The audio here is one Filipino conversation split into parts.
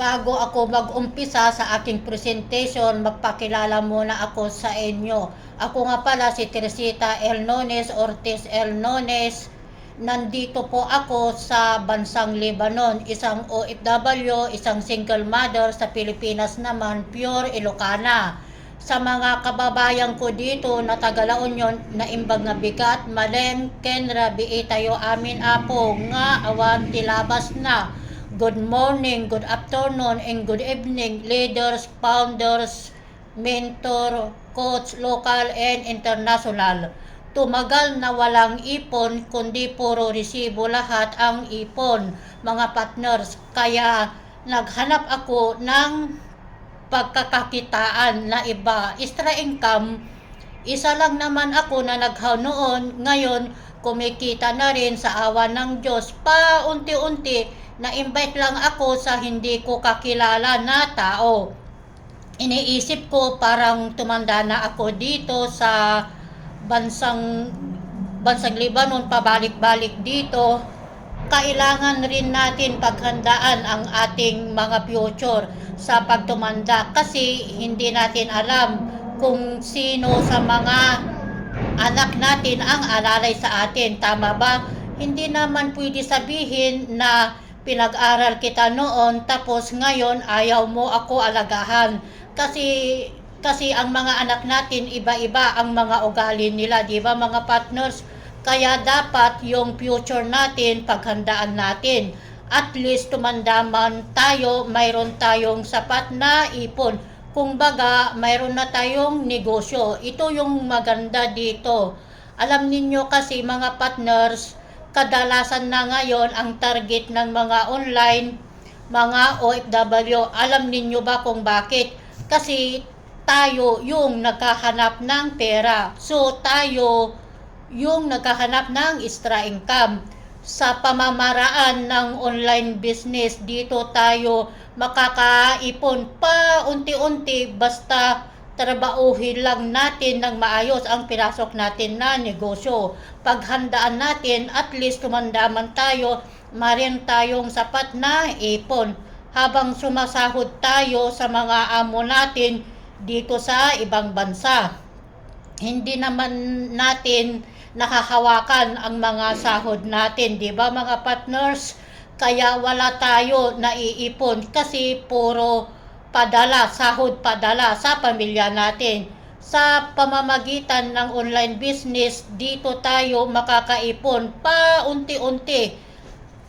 Bago ako mag-umpisa sa aking presentation, magpakilala muna ako sa inyo. Ako nga pala si Teresita Elnones Ortiz Elnones. Nandito po ako sa bansang Lebanon, isang OFW, isang single mother sa Pilipinas naman, pure Ilocana. Sa mga kababayan ko dito na taga La Union na imbag nga bigat, malem, kenra, biitayo amin apo, nga awan tilabas na. Good morning, good afternoon, and good evening, leaders, founders, mentor, coach, local and international. Tumagal na walang ipon, kundi puro resibo lahat ang ipon, mga partners. Kaya naghanap ako ng pagkakakitaan na iba, extra income. Isa lang naman ako na naghaw noon, ngayon kumikita na rin sa awa ng Diyos. Paunti-unti, na-invite lang ako sa hindi ko kakilala na tao. Iniisip ko parang tumanda na ako dito sa bansang Lebanon, pabalik-balik dito. Kailangan rin natin paghandaan ang ating mga future sa pagtumanda kasi hindi natin alam kung sino sa mga anak natin ang alalay sa atin. Tama ba? Hindi naman pwede sabihin na pinag-aral kita noon tapos ngayon ayaw mo ako alagahan. Kasi ang mga anak natin iba-iba ang mga ugali nila, di ba mga partners? Kaya dapat yung future natin paghandaan natin. At least tumanda man tayo, mayroon tayong sapat na ipon. Kung baga, mayroon na tayong negosyo. Ito yung maganda dito. Alam ninyo kasi mga partners, kadalasan na ngayon ang target ng mga online, mga OFW. Alam ninyo ba kung bakit? Kasi tayo yung naghahanap ng pera. So tayo yung naghahanap ng extra income. Sa pamamaraan ng online business, dito tayo makakaipon pa unti-unti basta trabahuhin lang natin ng maayos ang pinasok natin na negosyo. Paghandaan natin, at least tumandaman tayo, marin tayong sapat na ipon habang sumasahod tayo sa mga amo natin dito sa ibang bansa. Hindi naman natin nakahawakan ang mga sahod natin, di ba mga partners? Kaya wala tayo naiipon kasi puro padala, sahod padala sa pamilya natin. Sa pamamagitan ng online business, dito tayo makakaipon pa unti-unti.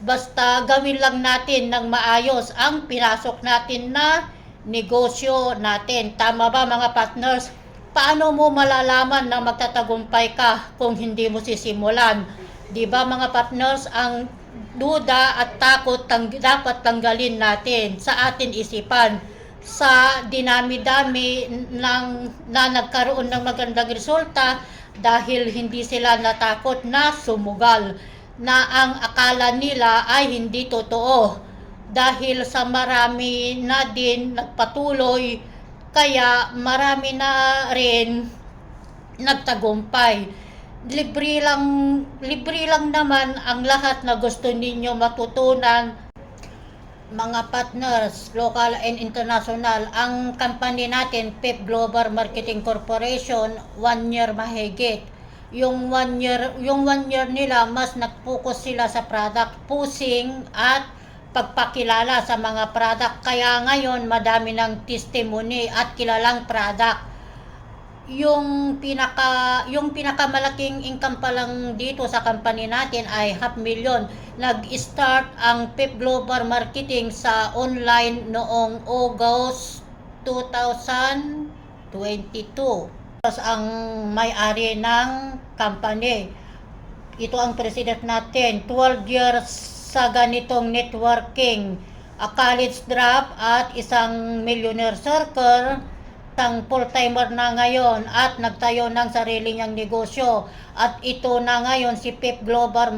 Basta gawin lang natin ng maayos ang pinasok natin na negosyo natin. Tama ba mga partners? Paano mo malalaman na magtatagumpay ka kung hindi mo sisimulan? Di ba mga partners, ang duda at takot dapat tanggalin natin sa atin isipan. Sa dinami-dami na nagkaroon ng magandang resulta dahil hindi sila natakot na sumugal, na ang akala nila ay hindi totoo. Dahil sa marami na din nagpatuloy, kaya marami na rin nagtagumpay. Libre lang naman ang lahat na gusto ninyo matutunan. Mga partners, local and international, ang company natin, PEP Global Marketing Corporation, 1 year mahigit. Yung 1 year nila, mas nag-focus sila sa product pushing at pagpakilala sa mga product. Kaya ngayon madami ng testimony at kilalang product. Yung pinakamalaking income pa lang dito sa company natin ay 500,000. Nag-start ang PEP Global Marketing sa online noong August 2022. Tapos ang may-ari ng company, ito ang president natin, 12 years sa ganitong networking, a college drop at isang millionaire circle, tang full-timer na ngayon at nagtayo ng sarili niyang negosyo. At ito na ngayon si PEP Global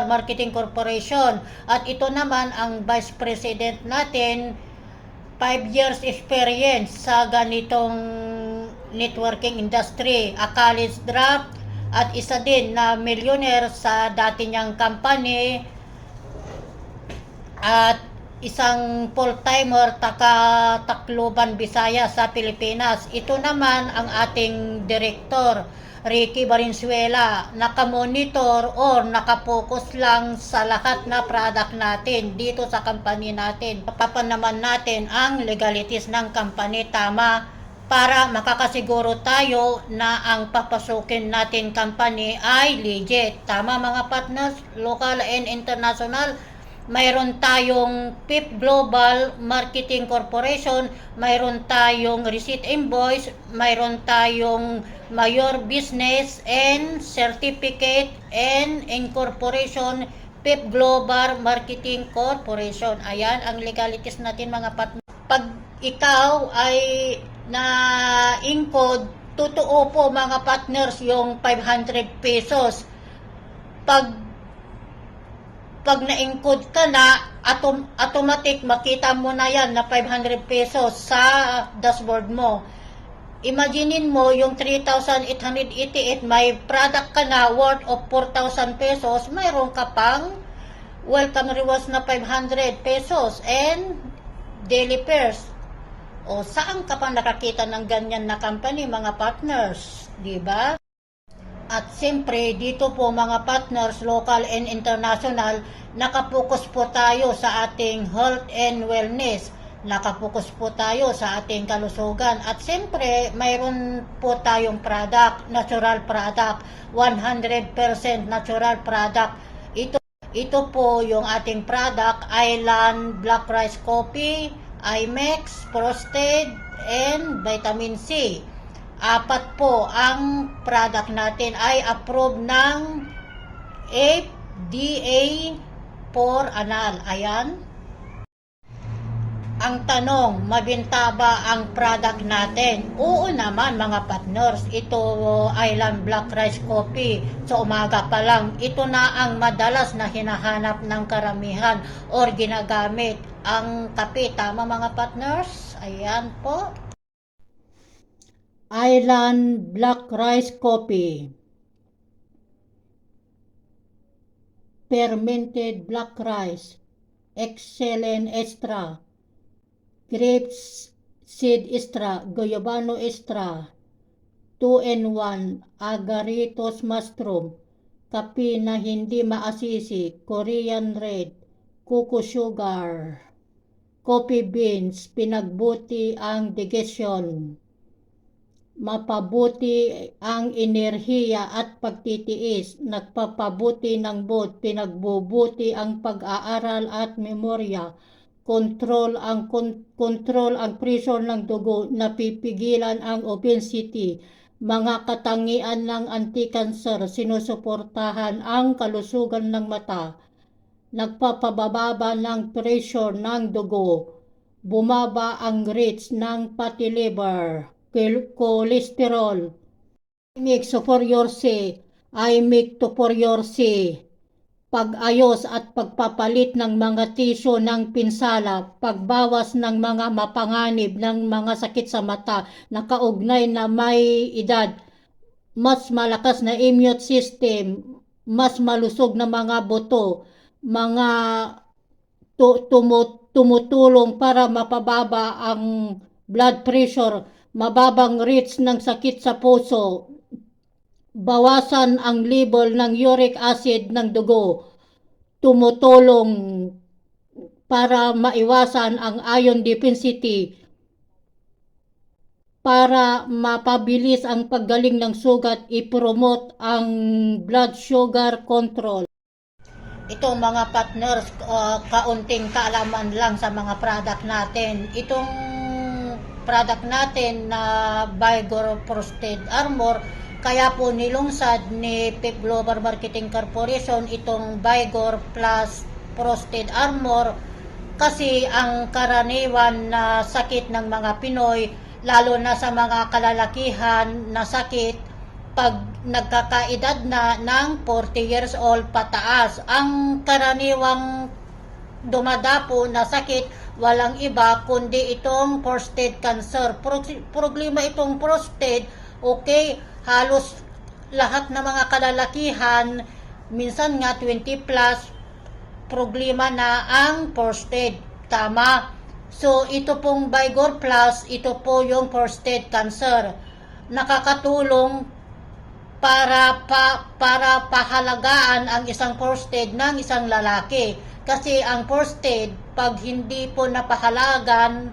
Marketing Corporation. At ito naman ang Vice President natin, 5 years experience sa ganitong networking industry, a college drop, at isa din na millionaire sa dati niyang company. At isang full-timer taga Tacloban, Visayas sa Pilipinas. Ito naman ang ating direktor, Ricky Valenzuela, nakamonitor or nakapokus lang sa lahat na product natin dito sa company natin. Papanaman natin ang legalities ng company tama para makakasiguro tayo na ang papasukin natin company ay legit. Tama mga partners, local and international. Mayroon tayong PIP Global Marketing Corporation, mayroon tayong receipt invoice, mayroon tayong Mayor Business and Certificate and Incorporation, PIP Global Marketing Corporation. Ayan ang legalities natin mga partner. Pag ikaw ay na-encode, totoo po mga partners yung 500 pesos. Pag na-encode ka na, automatic makita mo na yan na 500 pesos sa dashboard mo. Imaginein mo yung 3,888, may product ka na worth of 4,000 pesos, mayroon ka pang welcome rewards na 500 pesos and daily pairs. O saan ka pa nakakita ng ganyan na company mga partners, di ba? At siyempre, dito po mga partners, local and international, nakapokus po tayo sa ating health and wellness. Nakapokus po tayo sa ating kalusugan. At siyempre, mayroon po tayong product, natural product, 100% natural product. Ito po yung ating product, Island Black Rice Coffee, IMEX, Frosted, and Vitamin C. 4 po ang product natin ay approved ng FDA for anal. Ayan. Ang tanong, mabenta ba ang product natin? Oo naman mga partners. Ito Island Black Rice Coffee. So umaga pa lang, ito na ang madalas na hinahanap ng karamihan or ginagamit ang kape. Tama mga partners? Ayan po. Island Black Rice Coffee, fermented black rice, excellent extra, grapes seed extra, goyabano extra, 2-in-1, agaricus mushroom, kape na hindi maasisi, Korean red, cocoa sugar, coffee beans, pinagbuti ang digestion, mapabuti ang enerhiya at pagtitiis, nagpapabuti ng mood, pinagbubuti ang pag-aaral at memorya, control ang pressure ng dugo, napipigilan ang obesity, mga katangian ng anti-cancer, sinusuportahan ang kalusugan ng mata, nagpapababa ng pressure ng dugo, bumaba ang rates ng fatty liver, cholesterol, I make to for your say, pag-ayos at pagpapalit ng mga tisyo ng pinsala, pagbawas ng mga mapanganib ng mga sakit sa mata na kaugnay na may edad, mas malakas na immune system, mas malusog na mga buto, mga tumutulong para mapababa ang blood pressure, mababang rates ng sakit sa puso, bawasan ang level ng uric acid ng dugo, tumutulong para maiwasan ang iron deficiency, para mapabilis ang paggaling ng sugat, i-promote ang blood sugar control. Ito mga partners, kaunting kaalaman lang sa mga product natin. Itong product natin na Vigor Frosted Armor, kaya po nilungsad ni PIP Global Marketing Corporation itong Vigor Plus Frosted Armor kasi ang karaniwan na sakit ng mga Pinoy, lalo na sa mga kalalakihan na sakit, pag nagkakaedad na ng 40 years old pataas, ang karaniwang dumadapo na sakit walang iba kundi itong prostate cancer. Problema itong prostate, okay, halos lahat ng mga kalalakihan, minsan nga 20 plus, problema na ang prostate. Tama. So, ito pong Vigor Plus, ito po yung prostate cancer. Nakakatulong para pahalagaan ang isang prostate ng isang lalaki. Kasi ang prostate, pag hindi po napahalagaan,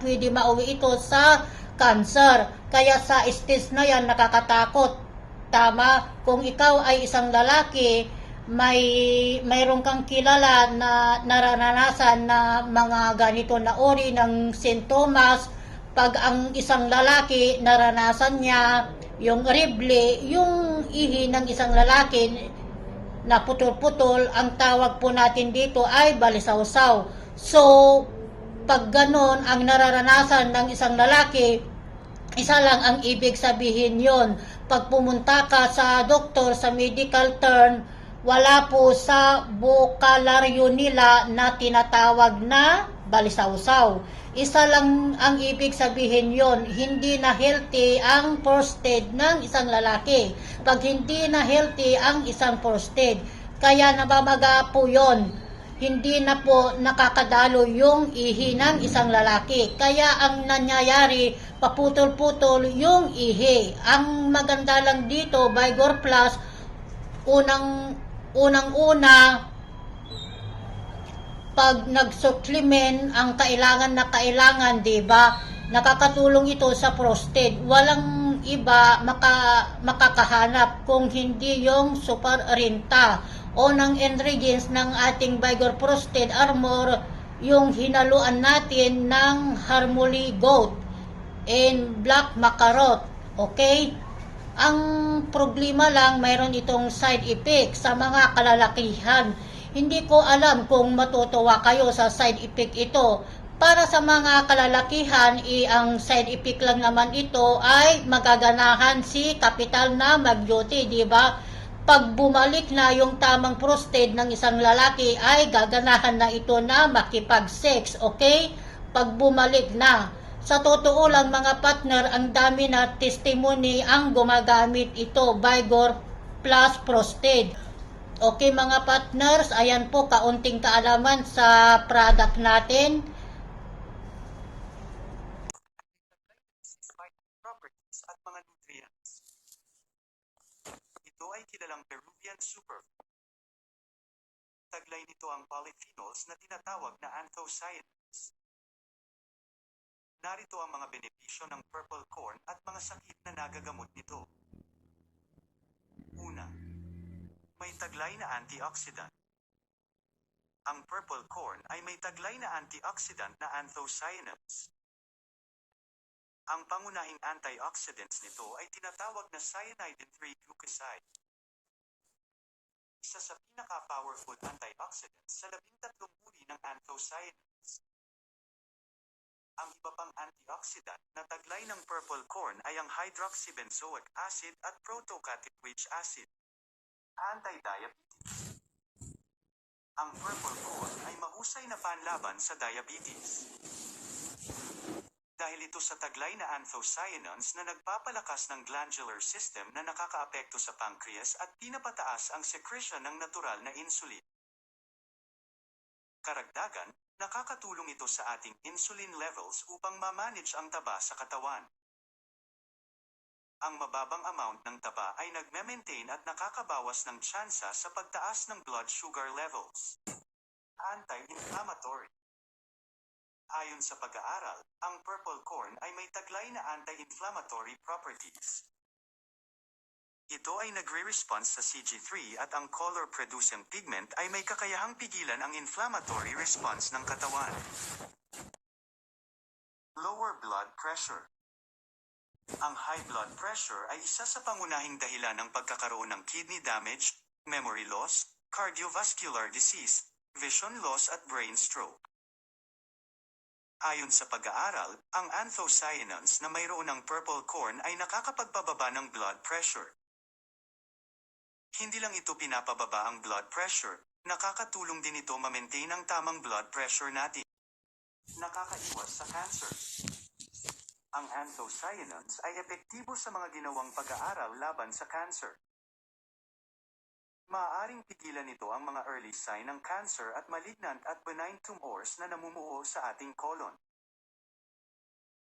pwede mauwi ito sa cancer. Kaya sa stage na yan, nakakatakot. Tama, kung ikaw ay isang lalaki, mayroon kang kilala na nararanasan na mga ganito na uri ng sintomas, pag ang isang lalaki naranasan niya yung rible, yung ihi ng isang lalaki na putol-putol, ang tawag po natin dito ay balisawsaw. So, pag ganon ang nararanasan ng isang lalaki, isa lang ang ibig sabihin yon. Pag pumunta ka sa doktor, sa medical term, wala po sa bokalaryo nila na tinatawag na balisawsaw. Isa lang ang ibig sabihin yon, hindi na healthy ang prostate ng isang lalaki. Pag hindi na healthy ang isang prostate, kaya nabamaga po yon. Hindi na po nakakadalo yung ihi ng isang lalaki. Kaya ang nangyayari, paputol-putol yung ihi. Ang maganda lang dito, Vigor Plus, unang-una, pag nag-supplement ang kailangan, di ba? Nakakatulong ito sa prostate. Walang iba makakahanap kung hindi yung super rinta o ng ingredients ng ating Vigor Prostate Armor, yung hinaluan natin ng Harmony Goat and Black Macarot. Okay? Ang problema lang, mayroon itong side effect sa mga kalalakihan. Hindi ko alam kung matutuwa kayo sa side effect ito. Para sa mga kalalakihan, ang side effect lang naman ito ay magaganahan si kapital na mag-duty, di ba? Pag bumalik na yung tamang prostate ng isang lalaki, ay gaganahan na ito na makipag-sex, okay? Pag bumalik na. Sa totoo lang mga partner, ang dami na testimony ang gumagamit ito, Vigor Plus Prostate. Okay mga partners, ayan po kaunting kaalaman sa product natin. Properties at mga nutrients. Ito ay kilalang Peruvian superfood. Taglay nito ang polyphenols na tinatawag na anthocyanins. Narito ang mga benepisyo ng purple corn at mga sakit na nagagamot nito. Una, may taglay na antioxidant. Ang purple corn ay may taglay na antioxidant na anthocyanins. Ang pangunahing antioxidants nito ay tinatawag na cyanidin-3 glucoside. Isa sa pinaka-powerful antioxidants sa 13 uri ng anthocyanins. Ang iba pang antioxidant na taglay ng purple corn ay ang hydroxybenzoic acid at protocatechuic acid. Anti-diabetes. Ang purple corn ay mahusay na panlaban sa diabetes. Dahil ito sa taglay na anthocyanins na nagpapalakas ng glandular system na nakakaapekto sa pancreas at pinapataas ang secretion ng natural na insulin. Karagdagan, nakakatulong ito sa ating insulin levels upang ma-manage ang taba sa katawan. Ang mababang amount ng taba ay nagme-maintain at nakakabawas ng tsansa sa pagtaas ng blood sugar levels. Anti-inflammatory. Ayon sa pag-aaral, ang purple corn ay may taglay na anti-inflammatory properties. Ito ay nagre-response sa CG3 at ang color-producing pigment ay may kakayahang pigilan ang inflammatory response ng katawan. Lower blood pressure. Ang high blood pressure ay isa sa pangunahing dahilan ng pagkakaroon ng kidney damage, memory loss, cardiovascular disease, vision loss at brain stroke. Ayon sa pag-aaral, ang anthocyanins na mayroon ng purple corn ay nakakapagpababa ng blood pressure. Hindi lang ito pinapababa ang blood pressure, nakakatulong din ito ma-maintain ang tamang blood pressure natin. Nakakaiwas sa cancer. Ang anthocyanins ay epektibo sa mga ginawang pag-aaral laban sa cancer. Maaaring pigilan nito ang mga early sign ng cancer at malignant at benign tumors na namumuo sa ating colon.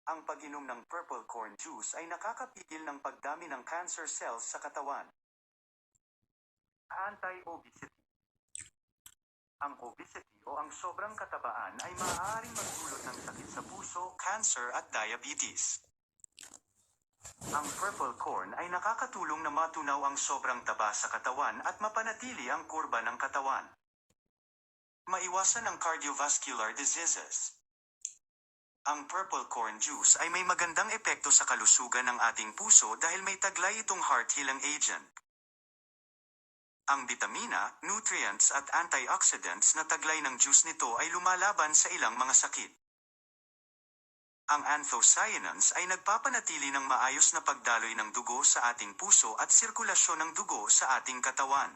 Ang pag-inom ng purple corn juice ay nakakapigil ng pagdami ng cancer cells sa katawan. Anti-obesity. Ang obesity o ang sobrang katabaan ay maaaring magdulot ng sakit sa puso, cancer at diabetes. Ang purple corn ay nakakatulong na matunaw ang sobrang taba sa katawan at mapanatili ang kurba ng katawan. Maiwasan ang cardiovascular diseases. Ang purple corn juice ay may magandang epekto sa kalusugan ng ating puso dahil may taglay itong heart healing agent. Ang bitamina, nutrients at antioxidants na taglay ng juice nito ay lumalaban sa ilang mga sakit. Ang anthocyanins ay nagpapanatili ng maayos na pagdaloy ng dugo sa ating puso at sirkulasyon ng dugo sa ating katawan.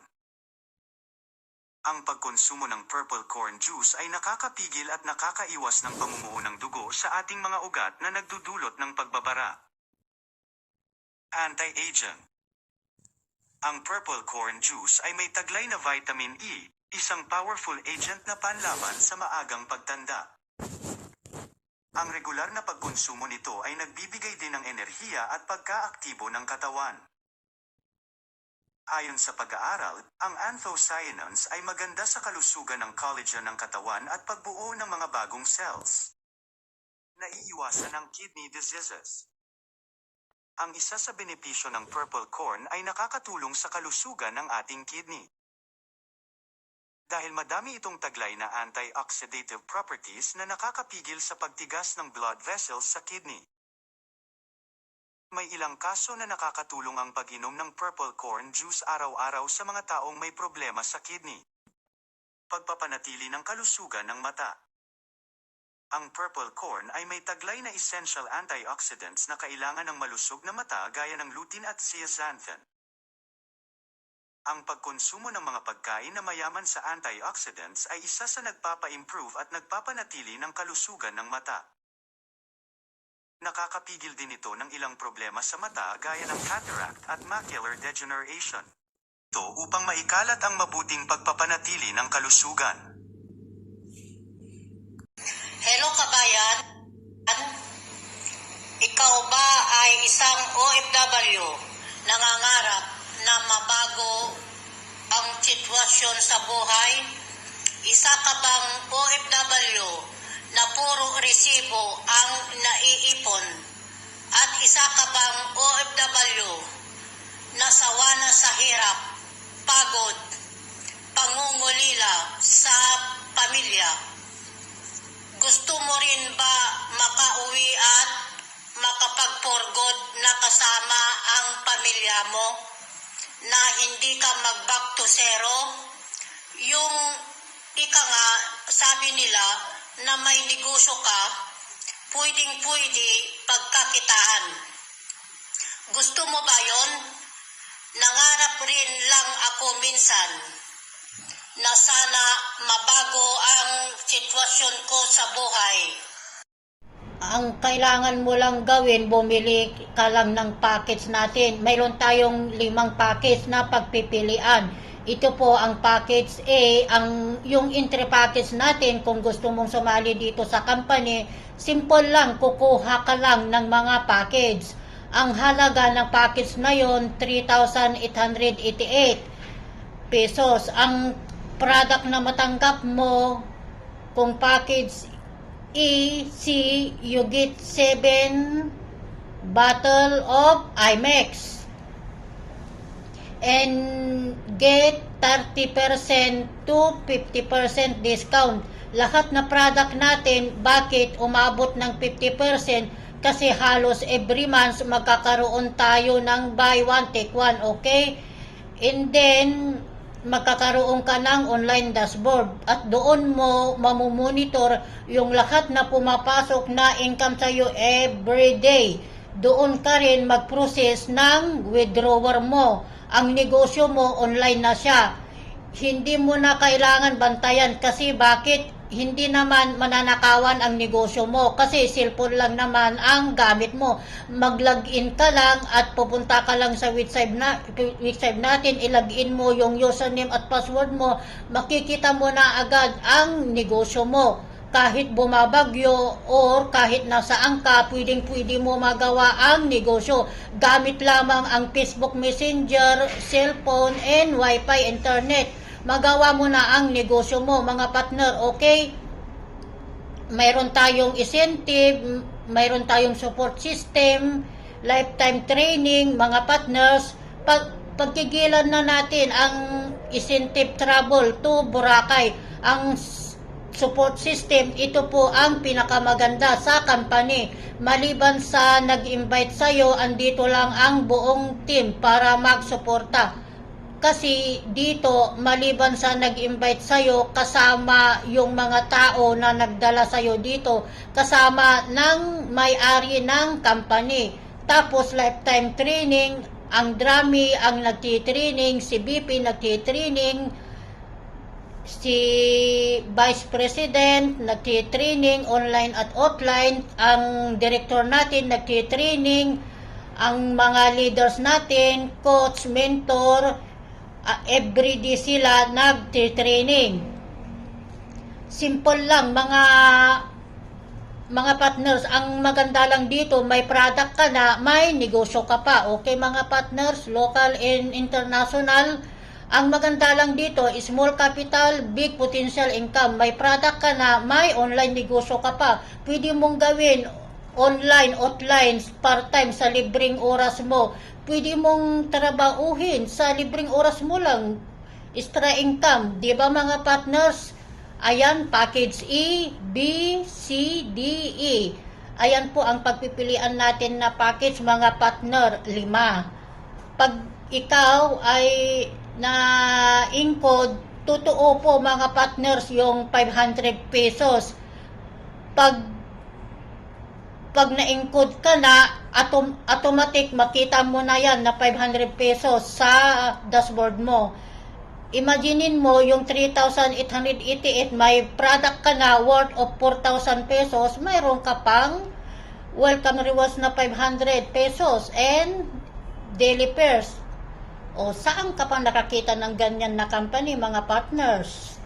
Ang pagkonsumo ng purple corn juice ay nakakapigil at nakakaiwas ng pamumuo ng dugo sa ating mga ugat na nagdudulot ng pagbabara. Anti-aging. Ang purple corn juice ay may taglay na vitamin E, isang powerful agent na panlaban sa maagang pagtanda. Ang regular na pagkonsumo nito ay nagbibigay din ng enerhiya at pagkaaktibo ng katawan. Ayon sa pag-aaral, ang anthocyanins ay maganda sa kalusugan ng collagen ng katawan at pagbuo ng mga bagong cells. Naiiwasan ang kidney diseases. Ang isa sa benepisyo ng purple corn ay nakakatulong sa kalusugan ng ating kidney. Dahil madami itong taglay na antioxidative properties na nakakapigil sa pagtigas ng blood vessels sa kidney. May ilang kaso na nakakatulong ang pag-inom ng purple corn juice araw-araw sa mga taong may problema sa kidney. Pagpapanatili ng kalusugan ng mata. Ang purple corn ay may taglay na essential antioxidants na kailangan ng malusog na mata gaya ng lutein at zeaxanthin. Ang pagkonsumo ng mga pagkain na mayaman sa antioxidants ay isa sa nagpapa-improve at nagpapanatili ng kalusugan ng mata. Nakakapigil din ito ng ilang problema sa mata gaya ng cataract at macular degeneration. Ito upang maikalat ang mabuting pagpapanatili ng kalusugan. Hello kabayan, ikaw ba ay isang OFW nangangarap na mabago ang sitwasyon sa buhay? Isa ka bang OFW na puro resibo ang naiipon? At isa ka bang OFW na sawa na sa hirap, pagod, pangungulila sa pamilya? Gusto mo rin ba makauwi at makapag-for-good na kasama ang pamilya mo? Na hindi ka mag-back to zero? Yung ika nga, sabi nila na may negosyo ka, pwedeng-pwede pagkakitaan. Gusto mo ba yon? Nangarap rin lang ako minsan na sana mabago ang sitwasyon ko sa buhay. Ang kailangan mo lang gawin, bumili ka lang ng package natin. Mayroon tayong 5 package na pagpipilian. Ito po ang package A, yung entry package natin. Kung gusto mong sumali dito sa company, simple lang, kukuha ka lang ng mga package. Ang halaga ng package na yon 3,888 pesos. Ang product na matanggap mo, kung package EC, you get 7 bottle of IMAX and get 30% to 50% discount. Lahat na product natin, bakit umabot ng 50%? Kasi halos every month magkakaroon tayo ng buy one take one, okay? And then magkakaroon ka ng online dashboard at doon mo mamumonitor yung lahat na pumapasok na income sa iyo every day. Doon ka rin mag-process ng withdrawal mo. Ang negosyo mo online na siya. hindi mo na kailangan bantayan kasi bakit? Hindi naman mananakawan ang negosyo mo kasi cellphone lang naman ang gamit mo. Mag-login ka lang at pupunta ka lang sa website natin, ilagin mo yung username at password mo, makikita mo na agad ang negosyo mo. Kahit bumabagyo or kahit nasaan ka, pwedeng-pwede mo magawa ang negosyo. Gamit lamang ang Facebook Messenger, cellphone, and Wi-Fi internet. Magawa mo na ang negosyo mo, mga partner, okay? Mayroon tayong incentive, mayroon tayong support system, lifetime training, mga partners. Pagkigilan na natin ang incentive travel to Boracay, ang support system, ito po ang pinakamaganda sa company. Maliban sa nag-invite sa'yo, andito lang ang buong team para magsuporta. Kasi dito, maliban sa nag-invite sa'yo, kasama yung mga tao na nagdala sa'yo dito, kasama ng may-ari ng company. Tapos lifetime training, ang Drami ang nagtitraining, si BP nagtitraining, si Vice President nagtitraining online at offline, ang director natin nagtitraining, ang mga leaders natin, coach, mentor, everyday sila nagtitraining. Simple lang mga partners, ang maganda lang dito, may product ka na, may negosyo ka pa. Okay mga partners, local and international, ang maganda lang dito, small capital, big potential income. May product ka na, may online negosyo ka pa. Pwede mong gawin online, offline, part-time sa libreng oras mo. Pwede mong trabahuhin sa libreng oras mo lang. Extra income, di ba mga partners? Ayan, package E, B, C, D, E. Ayan po ang pagpipilian natin na package, mga partner, 5. Pag ikaw ay na-encode, totoo po mga partners yung 500 pesos. Pag na-encode ka na, automatic makita mo na yan na 500 pesos sa dashboard mo. Imaginein mo yung 3,888, may product ka na worth of 4,000 pesos, mayroon ka pang welcome rewards na 500 pesos and daily pairs. O saan ka pa nakakita ng ganyan na company, mga partners?